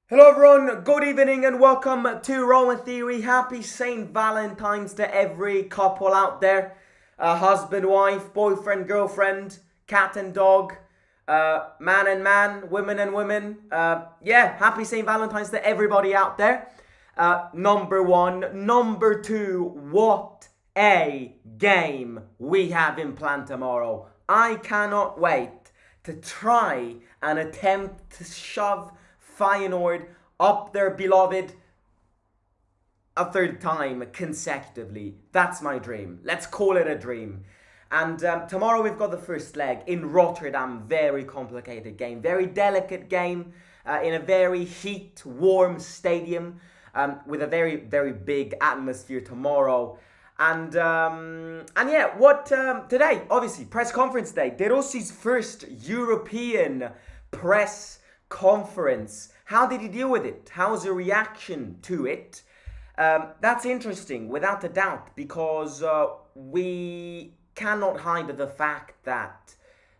Hello everyone, good evening and welcome to Roma Theory. Happy St. Valentine's to every couple out there. Husband, wife, boyfriend, girlfriend, cat and dog, man and man, women and women. Happy St. Valentine's to everybody out there. Number one. Number two, what a game we have in plan tomorrow. I cannot wait to try and attempt to shove FEYENOORD up their beloved a third time consecutively. That's my dream. Let's call it a dream. And tomorrow we've got the first leg in Rotterdam. Very complicated game. Very delicate game in a very heat-warm stadium with a very, very big atmosphere tomorrow. And today, obviously, press conference day. De Rossi's first European press conference. How did he deal with it? How's the reaction to it? That's interesting, without a doubt, because we cannot hide the fact that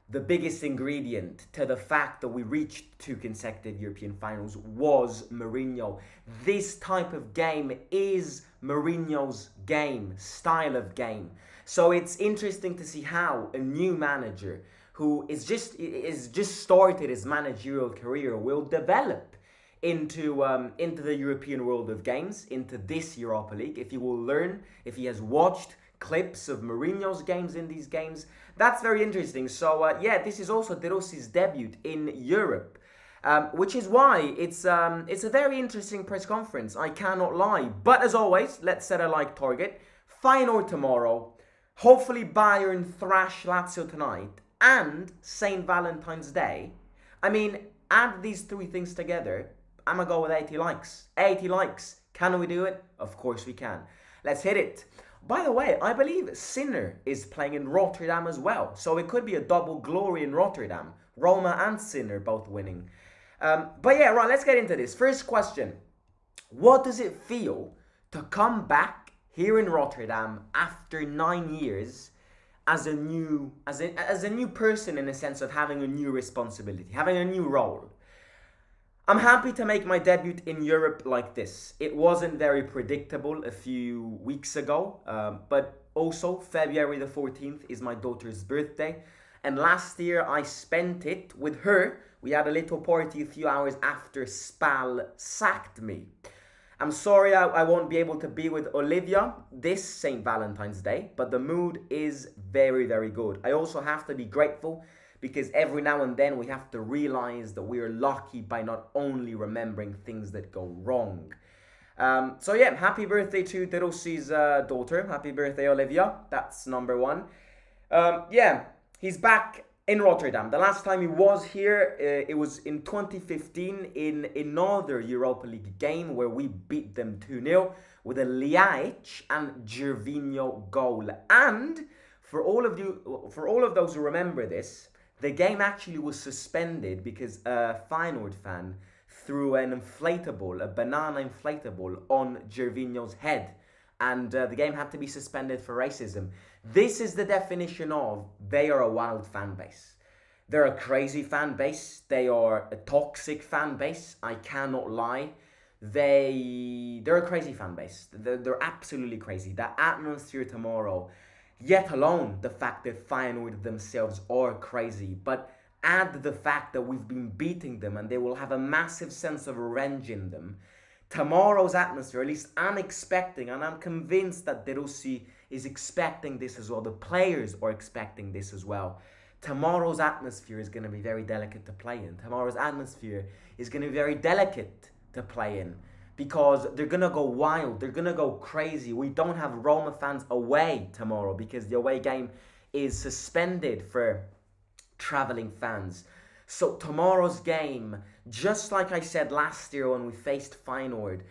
the biggest ingredient to the fact that we reached 2 consecutive European finals was Mourinho. This type of game is Mourinho's game, style of game. So it's interesting to see how a new manager who is just started his managerial career will develop into the European world of games, into this Europa League. If he will learn, if he has watched clips of Mourinho's games in these games, that's very interesting. So this is also De Rossi's debut in Europe, which is why it's a very interesting press conference. I cannot lie. But as always, let's set a like target. Feyenoord tomorrow. Hopefully Bayern thrash Lazio tonight. And St. Valentine's Day. I mean, add these 3 things together, I'm gonna go with 80 likes. 80 likes. Can we do it? Of course we can. Let's hit it. By the way, I believe Sinner is playing in Rotterdam as well. So it could be a double glory in Rotterdam. Roma and Sinner both winning. Let's get into this. First question. What does it feel to come back here in Rotterdam after 9 years as a new person, in the sense of having a new responsibility, having a new role? I'm happy to make my debut in Europe like this. It wasn't very predictable a few weeks ago, but also February the 14th is my daughter's birthday. And last year I spent it with her. We had a little party a few hours after Spal sacked me. I'm sorry I won't be able to be with Olivia this St. Valentine's Day, but the mood is very, very good. I also have to be grateful because every now and then we have to realize that we are lucky by not only remembering things that go wrong. Happy birthday to De Rossi's daughter. Happy birthday, Olivia. That's number one. He's back in Rotterdam. The last time he was here, it was in 2015 in another Europa League game where we beat them 2-0 with a Liaic and Gervinho goal. And for all of those who remember this, the game actually was suspended because a Feyenoord fan threw a banana inflatable on Gervinho's head. And the game had to be suspended for racism. This is the definition of they are a wild fan base. They're a crazy fan base. They are a toxic fan base. I cannot lie. They're a crazy fan base. They're absolutely crazy. The atmosphere tomorrow, yet alone the fact that Feyenoord themselves are crazy, but add the fact that we've been beating them and they will have a massive sense of revenge in them. Tomorrow's atmosphere, at least I'm expecting, and I'm convinced that De Rossi is expecting this as well. The players are expecting this as well. Tomorrow's atmosphere is going to be very delicate to play in. Tomorrow's atmosphere is going to be very delicate to play in because they're going to go wild. They're going to go crazy. We don't have Roma fans away tomorrow because the away game is suspended for traveling fans. So tomorrow's game, just like I said last year when we faced Feyenoord,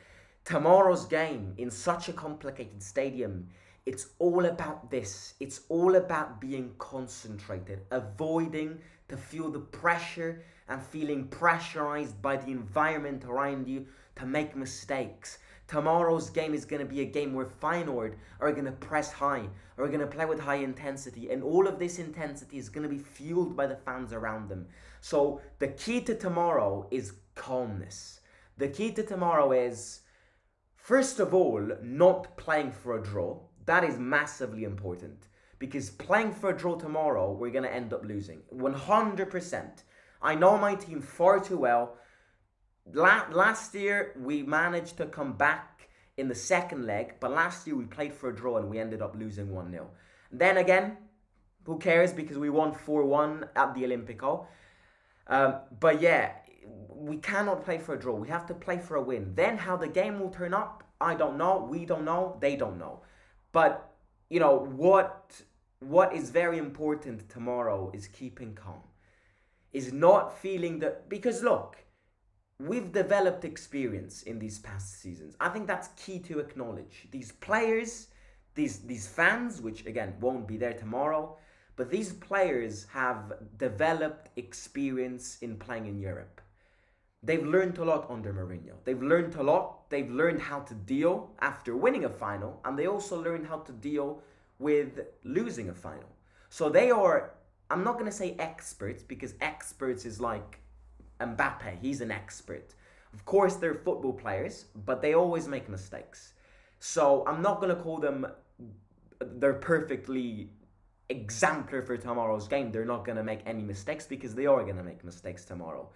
tomorrow's game in such a complicated stadium, it's all about this. It's all about being concentrated, avoiding to feel the pressure and feeling pressurized by the environment around you to make mistakes. Tomorrow's game is going to be a game where Feyenoord are going to press high, are going to play with high intensity, and all of this intensity is going to be fueled by the fans around them. So the key to tomorrow is calmness. The key to tomorrow is, first of all, not playing for a draw. That is massively important. Because playing for a draw tomorrow, we're going to end up losing. 100%. I know my team far too well. Last year, we managed to come back in the second leg. But last year, we played for a draw and we ended up losing 1-0. Then again, who cares? Because we won 4-1 at the Olimpico. But yeah, we cannot play for a draw. We have to play for a win. Then how the game will turn up, I don't know. We don't know. They don't know. But, you know, what is very important tomorrow is keeping calm. Is not feeling that... Because look, we've developed experience in these past seasons. I think that's key to acknowledge. These players, these fans, which again won't be there tomorrow, but these players have developed experience in playing in Europe. They've learned a lot under Mourinho. They've learned a lot. They've learned how to deal after winning a final, and they also learned how to deal with losing a final. So they are, I'm not going to say experts, because experts is like Mbappe. He's an expert. Of course, they're football players, but they always make mistakes. So I'm not going to call them, they're perfectly exemplar for tomorrow's game. They're not going to make any mistakes, because they are going to make mistakes tomorrow.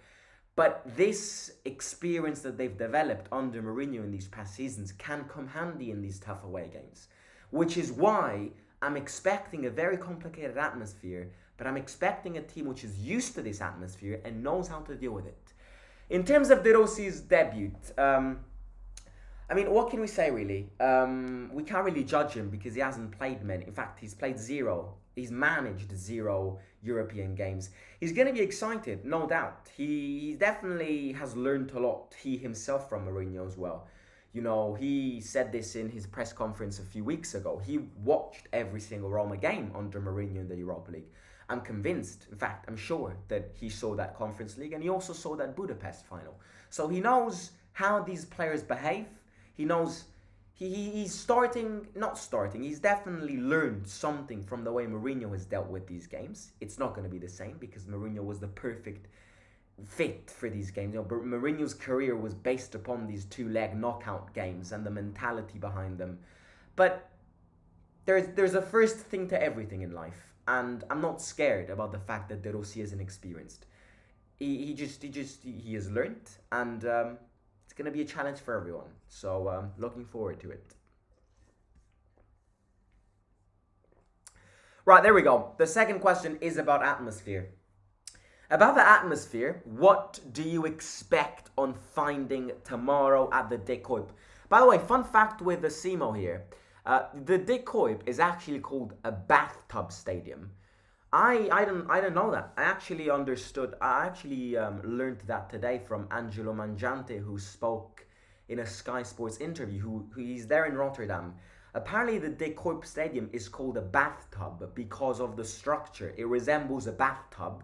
But this experience that they've developed under Mourinho in these past seasons can come handy in these tough away games. Which is why I'm expecting a very complicated atmosphere, but I'm expecting a team which is used to this atmosphere and knows how to deal with it. In terms of De Rossi's debut, I mean, what can we say really? We can't really judge him because he hasn't played many. In fact, he's played 0. He's managed 0 European games. He's going to be excited, no doubt. He definitely has learned a lot, he himself, from Mourinho as well. You know, he said this in his press conference a few weeks ago. He watched every single Roma game under Mourinho in the Europa League. I'm convinced, in fact, I'm sure that he saw that Conference League and he also saw that Budapest final. So he knows how these players behave. He knows he's he's definitely learned something from the way Mourinho has dealt with these games. It's not going to be the same because Mourinho was the perfect fit for these games. You know, Mourinho's career was based upon these 2-leg knockout games and the mentality behind them. But there's a first thing to everything in life, and I'm not scared about the fact that De Rossi is inexperienced. He has learned, and it's going to be a challenge for everyone. So looking forward to it. Right, there we go. The second question is about atmosphere. About the atmosphere, what do you expect on finding tomorrow at the De Kuip? By the way, fun fact with the Simo here. The De Kuip is actually called a bathtub stadium. I didn't know that. I actually learned that today from Angelo Mangiante, who spoke in a Sky Sports interview, who he's there in Rotterdam. Apparently the De Kuip Stadium is called a bathtub because of the structure. It resembles a bathtub,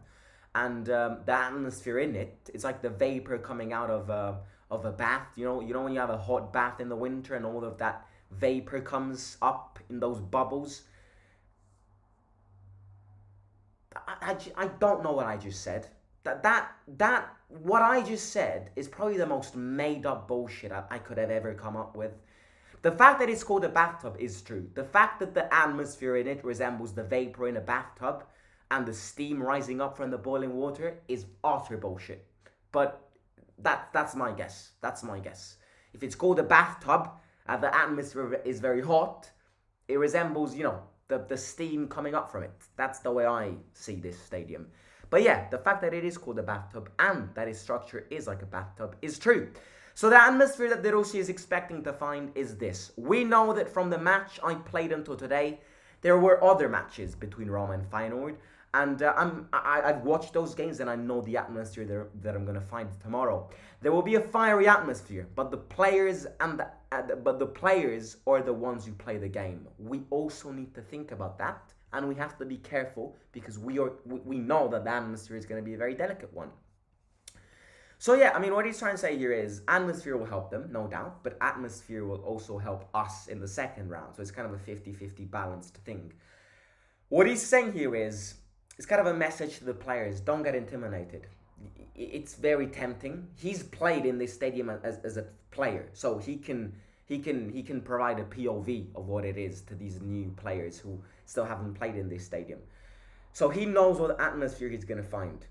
and the atmosphere in it, it's like the vapor coming out of a bath. You know when you have a hot bath in the winter and all of that vapor comes up in those bubbles. I don't know what I just said. That what I just said is probably the most made up bullshit I could have ever come up with. The fact that it's called a bathtub is true. The fact that the atmosphere in it resembles the vapor in a bathtub and the steam rising up from the boiling water is utter bullshit. But that's my guess. That's my guess. If it's called a bathtub and the atmosphere is very hot, it resembles, the steam coming up from it. That's the way I see this stadium. But yeah, the fact that it is called a bathtub and that its structure is like a bathtub is true. So the atmosphere that De Rossi is expecting to find is this. We know that from the match I played until today, there were other matches between Roma and Feyenoord. And I've watched those games and I know the atmosphere that I'm going to find tomorrow. There will be a fiery atmosphere, but the players are the ones who play the game. We also need to think about that, and we have to be careful because we know that the atmosphere is going to be a very delicate one. So yeah, I mean, what he's trying to say here is atmosphere will help them, no doubt, but atmosphere will also help us in the second round. So it's kind of a 50-50 balanced thing. What he's saying here is, it's kind of a message to the players. Don't get intimidated. it's very tempting. He's played in this stadium as a player, so he can provide a POV of what it is to these new players who still haven't played in this stadium. So he knows what atmosphere he's gonna find.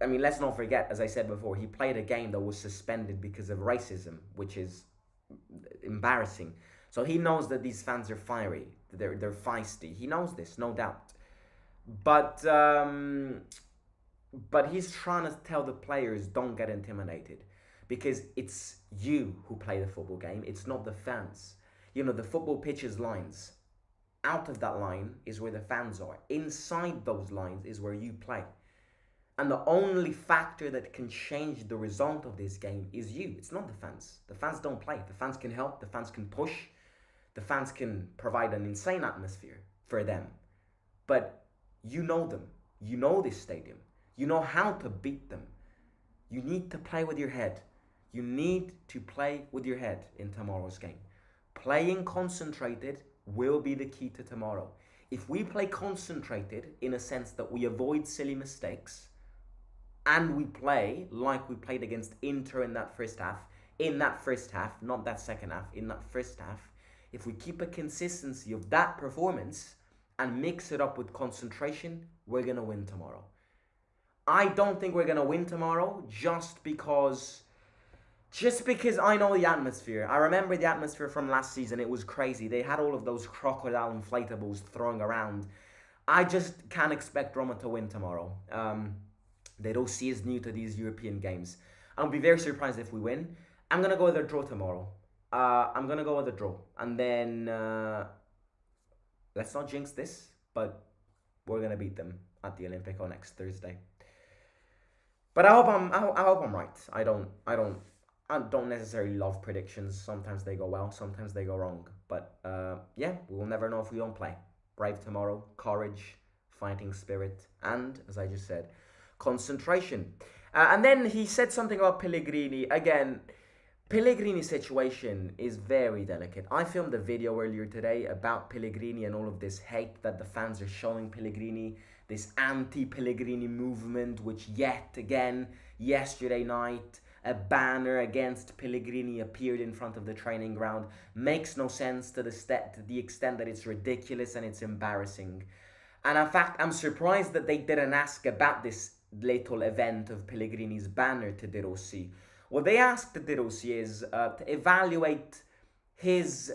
I mean, let's not forget, as I said before, he played a game that was suspended because of racism, which is embarrassing. So he knows that these fans are fiery, they're feisty. He knows this, no doubt. But he's trying to tell the players, don't get intimidated, because it's you who play the football game. It's not the fans. You know, the football pitch is lines. Out of that line is where the fans are. Inside those lines is where you play. And the only factor that can change the result of this game is you. It's not the fans. The fans don't play. The fans can help. The fans can push. The fans can provide an insane atmosphere for them. But you know them. You know this stadium. You know how to beat them. You need to play with your head. You need to play with your head in tomorrow's game. Playing concentrated will be the key to tomorrow. If we play concentrated in a sense that we avoid silly mistakes and we play like we played against Inter in that first half, not that second half, in that first half, if we keep a consistency of that performance and mix it up with concentration, we're going to win tomorrow. I don't think we're going to win tomorrow just because I know the atmosphere. I remember the atmosphere from last season. It was crazy. They had all of those crocodile inflatables throwing around. I just can't expect Roma to win tomorrow. The ROSSI is new to these European games. I'll be very surprised if we win. I'm going to go with a draw tomorrow. I'm going to go with a draw. And then, let's not jinx this, but we're going to beat them at the Olympico next Thursday. But I hope I'm right. I don't necessarily love predictions. Sometimes they go well, sometimes they go wrong. But yeah, we will never know if we don't play. Brave tomorrow, courage, fighting spirit, and, as I just said, concentration. And then he said something about Pellegrini. Again, Pellegrini's situation is very delicate. I filmed a video earlier today about Pellegrini and all of this hate that the fans are showing Pellegrini, this anti-Pellegrini movement, which yet again, yesterday night, a banner against Pellegrini appeared in front of the training ground. Makes no sense to the extent that it's ridiculous and it's embarrassing. And in fact, I'm surprised that they didn't ask about this little event of Pellegrini's banner to De Rossi. What they asked De Rossi is to evaluate his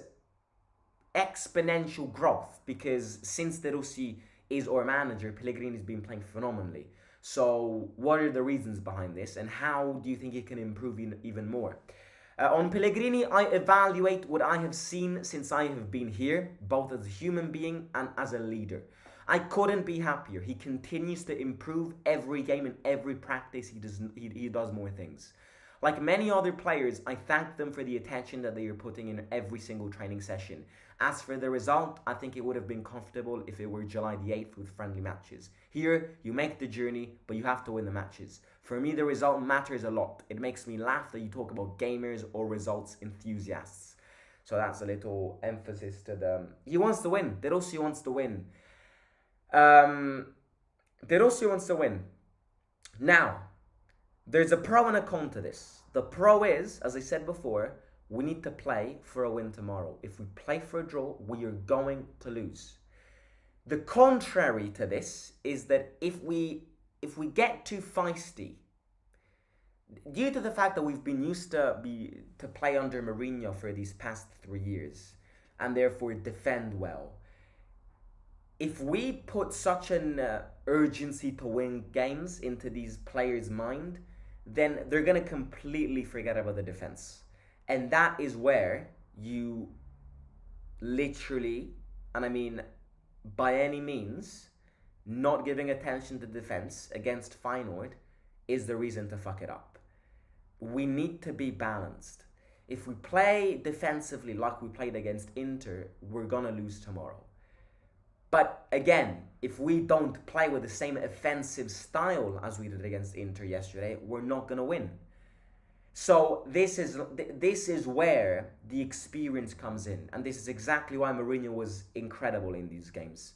exponential growth, because since De Rossi is our manager, Pellegrini's been playing phenomenally. So what are the reasons behind this, and how do you think he can improve even more? On Pellegrini, I evaluate what I have seen since I have been here, both as a human being and as a leader. I couldn't be happier. He continues to improve every game and every practice. He does more things. Like many other players, I thank them for the attention that they are putting in every single training session. As for the result, I think it would have been comfortable if it were July the 8th with friendly matches. Here, you make the journey, but you have to win the matches. For me, the result matters a lot. It makes me laugh that you talk about gamers or results enthusiasts. So that's a little emphasis to them. He wants to win. De Rossi wants to win. De Rossi wants to win. Now, there's a pro and a con to this. The pro is, as I said before, we need to play for a win tomorrow. If we play for a draw, we are going to lose. The contrary to this is that if we get too feisty, due to the fact that we've been used to play under Mourinho for these past 3 years, and therefore defend well, if we put such an urgency to win games into these players' mind, then they're going to completely forget about the defense. And that is where you literally, and I mean by any means, not giving attention to defense against FEYENOORD is the reason to fuck it up. We need to be balanced. If we play defensively like we played against Inter, we're going to lose tomorrow. But again, if we don't play with the same offensive style as we did against Inter yesterday, we're not going to win. So this is where the experience comes in. And this is exactly why Mourinho was incredible in these games.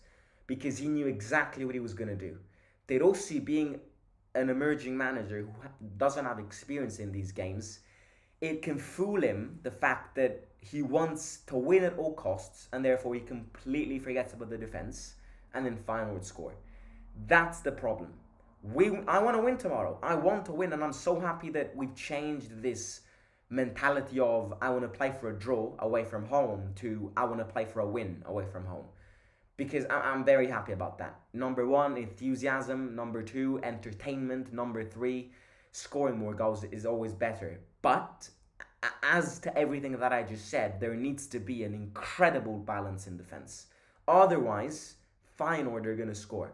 Because he knew exactly what he was going to do. De Rossi being an emerging manager who doesn't have experience in these games, it can fool him, the fact that he wants to win at all costs and therefore he completely forgets about the defense and then Feyenoord score. That's the problem. I want to win tomorrow. I want to win, and I'm so happy that we've changed this mentality of I want to play for a draw away from home to I want to play for a win away from home. Because I'm very happy about that. Number one, enthusiasm. Number two, entertainment. Number three, scoring more goals is always better. But as to everything that I just said, there needs to be an incredible balance in defense. Otherwise, Feyenoord are going to score.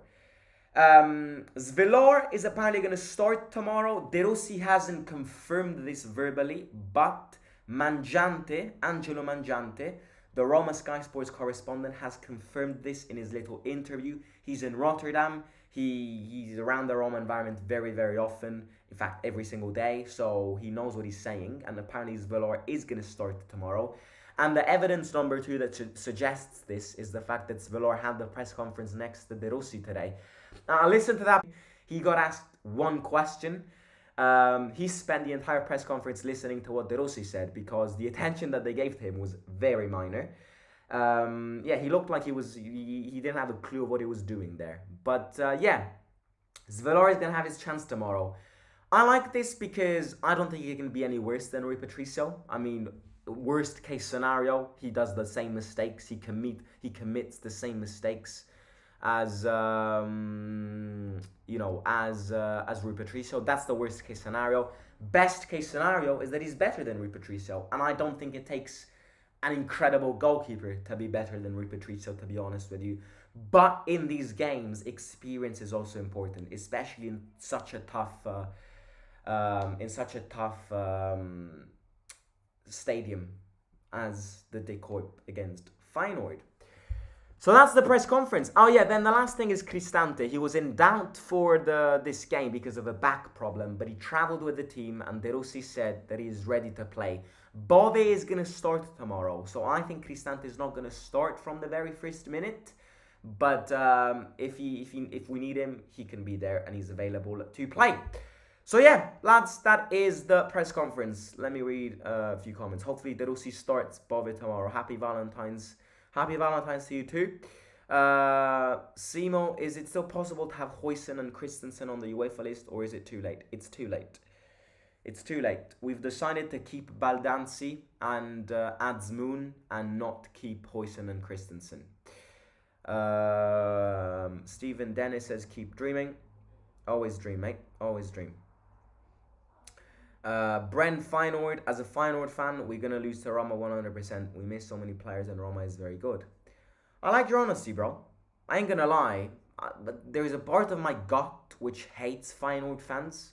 Svelor is apparently going to start tomorrow. De Rossi hasn't confirmed this verbally, but Angelo Mangiante, the Roma Sky Sports correspondent, has confirmed this in his little interview. He's in Rotterdam. He's around the Roma environment very, very often. In fact, every single day. So he knows what he's saying. And apparently Svelor is going to start tomorrow. And the evidence number two that suggests this is the fact that Svelor had the press conference next to De Rossi today. Now, listen to that. He got asked one question. He spent the entire press conference listening to what De Rossi said because the attention that they gave to him was very minor. He looked like he didn't have a clue of what he was doing there. But Svelor is going to have his chance tomorrow. I like this because I don't think he can be any worse than Rui Patricio. I mean, worst case scenario, he does the same mistakes. He commits the same mistakes as Rui Patricio. That's the worst case scenario. Best case scenario is that he's better than Rui Patricio, and I don't think it takes an incredible goalkeeper to be better than Rui Patricio, to be honest with you. But in these games, experience is also important, especially in such a tough stadium as the De Kuip against Feyenoord. So that's the press conference. Oh yeah, then the last thing is Cristante. He was in doubt for this game because of a back problem, but he travelled with the team and De Rossi said that he is ready to play. Bove is going to start tomorrow, so I think Cristante is not going to start from the very first minute. But if we need him, he can be there and he's available to play. So yeah, lads, that is the press conference. Let me read a few comments. Hopefully De Rossi starts Bove tomorrow. Happy Valentine's to you too. Simo, is it still possible to have Huijsen and Christensen on the UEFA list, or is it too late? It's too late. It's too late. We've decided to keep Baldanzi and Adsmoon and not keep Huijsen and Christensen. Stephen Dennis says, keep dreaming. Always dream, mate. Always dream. Brent Feyenoord, as a Feyenoord fan, we're going to lose to Roma 100%. We miss so many players and Roma is very good. I like your honesty, bro. I ain't going to lie. But there is a part of my gut which hates Feyenoord fans.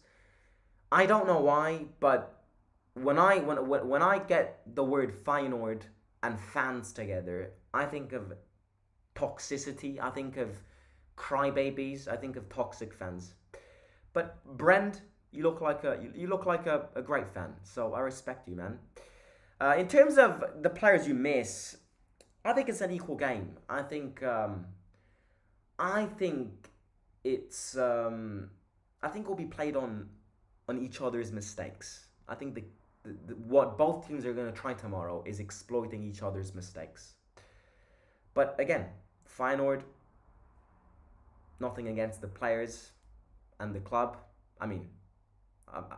I don't know why, but when I get the word Feyenoord and fans together, I think of toxicity. I think of crybabies. I think of toxic fans. But Brent, you look like a great fan, so I respect you, man. In terms of the players you miss, I think it's an equal game. I think we'll be played on each other's mistakes. I think what both teams are going to try tomorrow is exploiting each other's mistakes. But again, Feyenoord, nothing against the players and the club. I mean,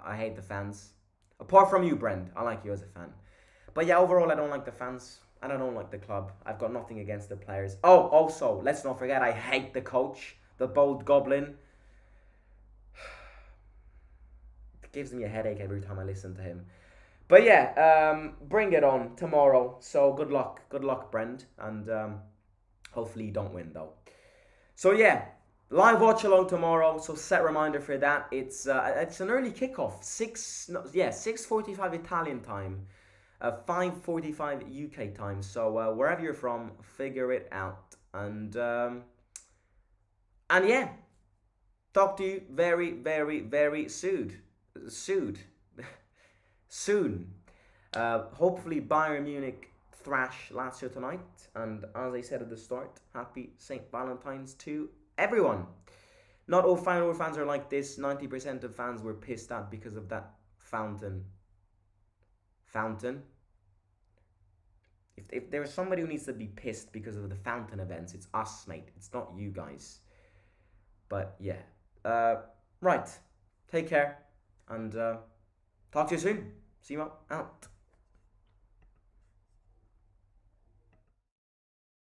I hate the fans. Apart from you, Brent. I like you as a fan. But yeah, overall, I don't like the fans. And I don't like the club. I've got nothing against the players. Oh, also, let's not forget, I hate the coach. The bold goblin. It gives me a headache every time I listen to him. But yeah, bring it on tomorrow. So good luck. Good luck, Brent. And hopefully you don't win, though. So yeah. Live watch along tomorrow, so set reminder for that. It's an early kickoff, 6:45 Italian time, 5:45 UK time. So wherever you're from, figure it out. And yeah, talk to you very, very, very soon. Hopefully Bayern Munich thrash Lazio tonight. And as I said at the start, happy St. Valentine's to everyone. Not all Feyenoord fans are like this. 90% of fans were pissed at because of that fountain. Fountain? If there's somebody who needs to be pissed because of the fountain events, it's us, mate. It's not you guys. But yeah. Right. Take care. And talk to you soon. See you out.